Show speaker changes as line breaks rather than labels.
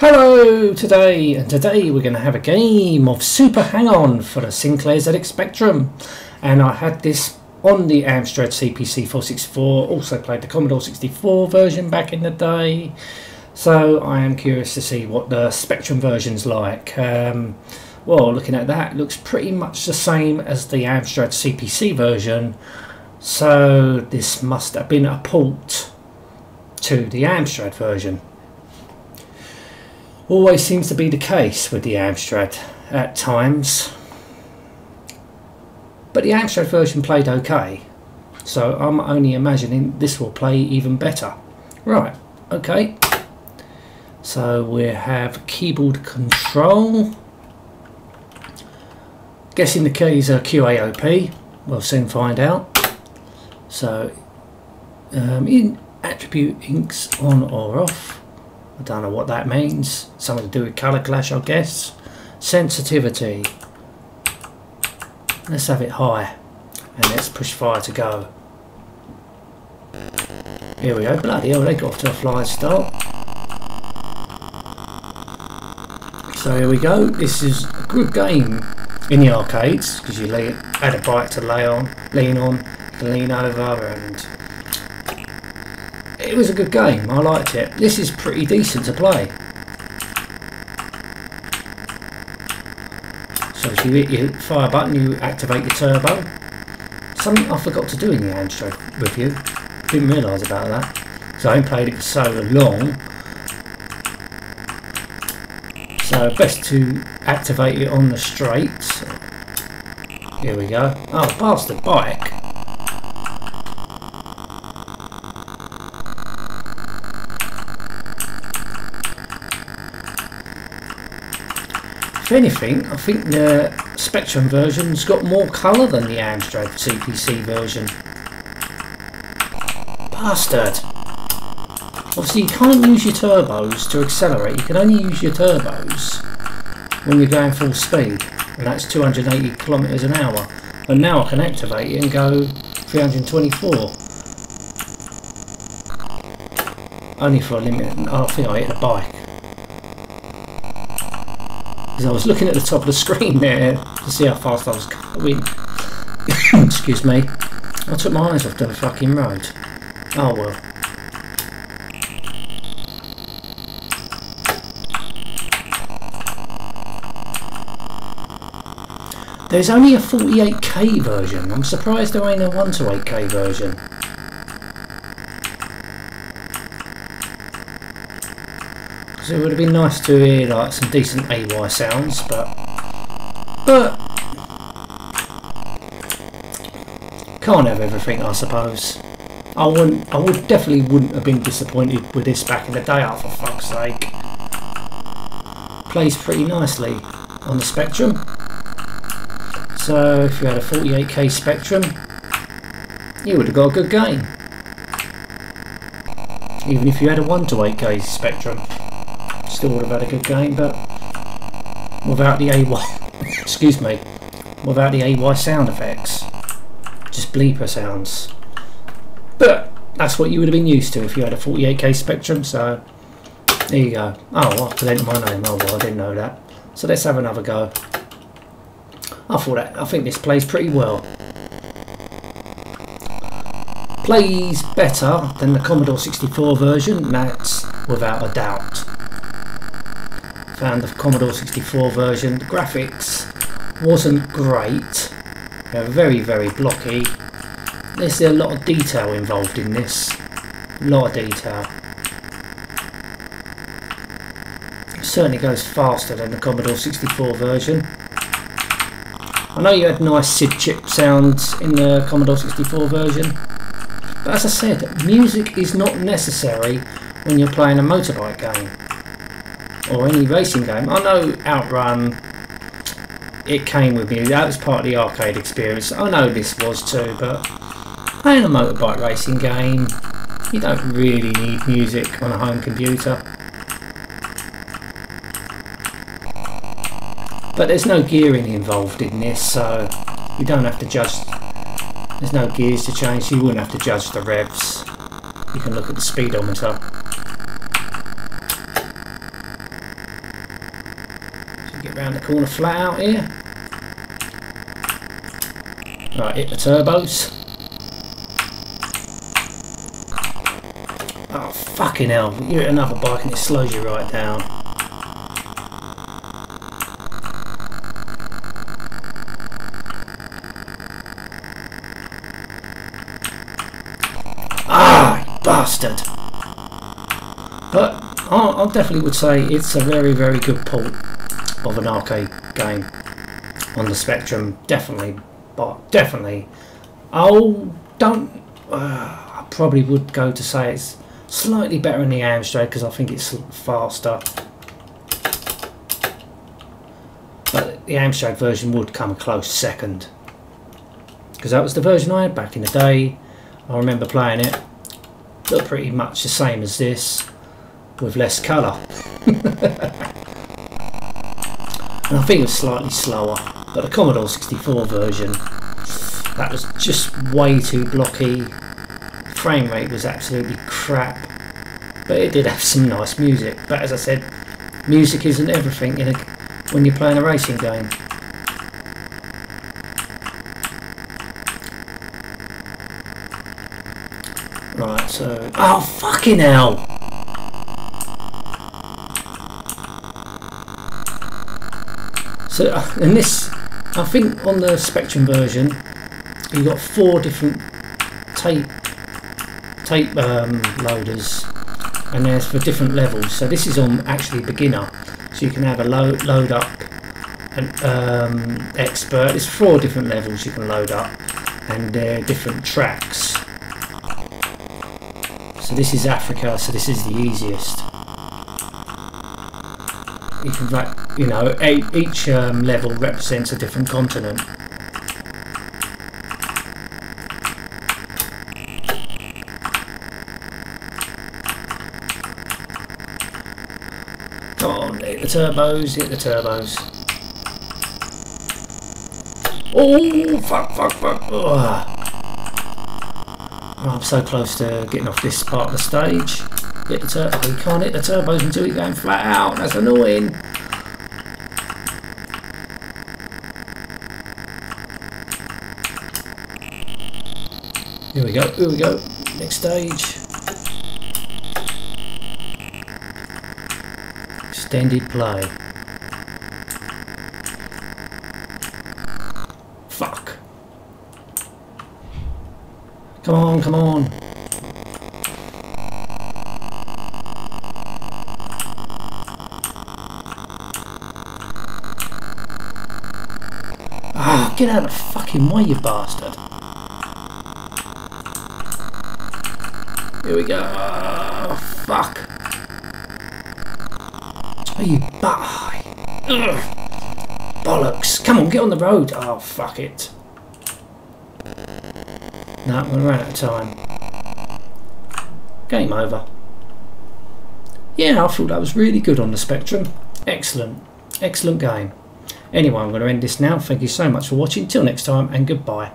Hello today, and today we're going to have a game of Super Hang-On for the Sinclair ZX Spectrum, and I had this on the Amstrad CPC 464, also played the Commodore 64 version back in the day, so I am curious to see what the Spectrum version's like. Well, looking at that, it looks pretty much the same as the Amstrad CPC version, so this must have been a port to the Amstrad version. Always seems to be the case with the Amstrad at times, but the Amstrad version played okay, so I'm only imagining this will play even better. Right, okay, so we have keyboard control. Guessing the keys are QAOP, we'll soon find out. So in attribute inks on or off, I don't know what that means. Something to do with colour clash, I guess. Sensitivity. Let's have it high. And let's push fire to go. Here we go. Bloody hell, they got off to a flying start. So here we go. This is a good game in the arcades, because you add a bike to lean on, to lean over, and it was a good game. I liked it. This is pretty decent to play. So if you hit your fire button, you activate your turbo. Something I forgot to do in the Amstrad review. Didn't realise about that. So I haven't played it for so long. So best to activate it on the straight. Here we go. Oh, bastard bike. If anything, I think the Spectrum version's got more colour than the Amstrad CPC version. Bastard! Obviously you can't use your turbos to accelerate, you can only use your turbos when you're going full speed, and that's 280 kilometers an hour. And now I can activate it and go 324. Only for a limit. I think I hit the bike. Because I was looking at the top of the screen there to see how fast I was going. Excuse me. I took my eyes off the fucking road. Oh well. There's only a 48K version. I'm surprised there ain't a 128K version. So it would have been nice to hear like some decent AY sounds, but can't have everything, I suppose. I definitely wouldn't have been disappointed with this back in the day. Oh, for fuck's sake! Plays pretty nicely on the Spectrum. So if you had a 48K Spectrum, you would have got a good game. Even if you had a 128K Spectrum, still would have had a good game, but without the AY, excuse me, without the AY sound effects, just bleeper sounds. But that's what you would have been used to if you had a 48K Spectrum. So there you go. Oh, I have to enter my name. Oh well, I didn't know that. So let's have another go. I think this plays pretty well. Plays better than the Commodore 64 version, that's without a doubt. Found the Commodore 64 version, the graphics wasn't great. They're very, very blocky. There's a lot of detail involved in this. A lot of detail. It certainly goes faster than the Commodore 64 version. I know you had nice SID chip sounds in the Commodore 64 version, but as I said, music is not necessary when you're playing a motorbike game or any racing game. I know Outrun, it came with music, that was part of the arcade experience. I know this was too, but playing a motorbike racing game, you don't really need music on a home computer. But there's no gearing involved in this, so you don't have to judge. There's no gears to change, so you wouldn't have to judge the revs. You can look at the speedometer. corner flat out here. Right, hit the turbos. Oh, fucking hell. You hit another bike and it slows you right down. Ah, you bastard. But I definitely would say it's a very, very good port of an arcade game on the Spectrum. Definitely. But definitely. I probably would go to say it's slightly better in the Amstrad because I think it's faster. But the Amstrad version would come a close second. Because that was the version I had back in the day. I remember playing it. Looked pretty much the same as this, with less colour. And I think it was slightly slower. But the Commodore 64 version, that was just way too blocky. Frame rate was absolutely crap. But it did have some nice music. But as I said, music isn't everything when you're playing a racing game. Right, so... Oh, fucking hell! So, in this, I think on the Spectrum version, you got 4 different tape loaders, and there's for different levels. So this is on actually beginner, so you can have a load up an expert. There's 4 different levels you can load up, and they're different tracks. So this is Africa, so this is the easiest. You can, you know, each level represents a different continent. Come on, hit the turbos, hit the turbos. Oh, fuck. Ugh. I'm so close to getting off this part of the stage. Hit the turbo. You can't hit the turbos until you're going flat out. That's annoying. Here we go. Here we go. Next stage. Extended play. Fuck. Come on, come on. Ah, get out of the fucking way, you bastard. Here we go. Oh, fuck. Oh, you bollocks. Come on, get on the road. Oh, fuck it. No, we're out of time. Game over. Yeah, I thought that was really good on the Spectrum. Excellent. Excellent game. Anyway, I'm going to end this now. Thank you so much for watching. Till next time, and goodbye.